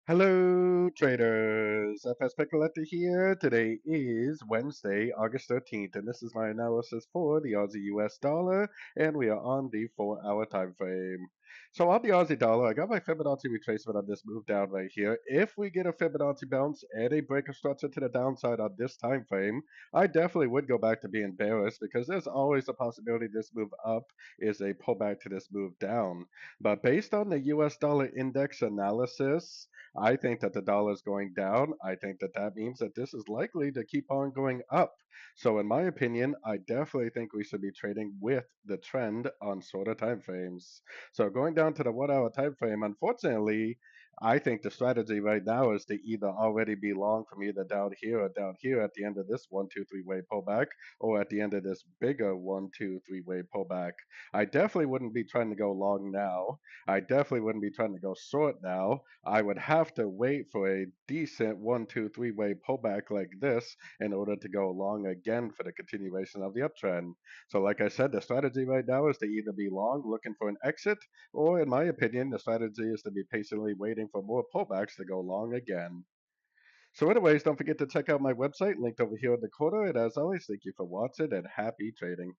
Hello, traders. FX Pip Collector here. Today is Wednesday, August 13th, and this is my analysis for the Aussie US dollar, and we are on the 4-hour time frame. So on the Aussie dollar, I got my Fibonacci retracement on this move down right here. If we get a Fibonacci bounce and a break of structure to the downside on this time frame, I definitely would go back to being bearish because there's always a possibility this move up is a pullback to this move down. But based on the US dollar index analysis, I think that the dollar is going down. I think that that means that this is likely to keep on going up. So, in my opinion, I definitely think we should be trading with the trend on shorter time frames. So, going down to the 1 hour time frame, unfortunately, I think the strategy right now is to either already be long from either down here or down here at the end of this 1, 2, 3 way pullback, or at the end of this bigger 1, 2, 3 way pullback. I definitely wouldn't be trying to go long now. I definitely wouldn't be trying to go short now. I would have to wait for a decent 1, 2, 3 way pullback like this in order to go long again for the continuation of the uptrend. So, like I said, the strategy right now is to either be long, looking for an exit, or in my opinion, the strategy is to be patiently waiting for more pullbacks to go long again. So, anyways, don't forget to check out my website linked over here in the corner. And as always, thank you for watching and happy trading.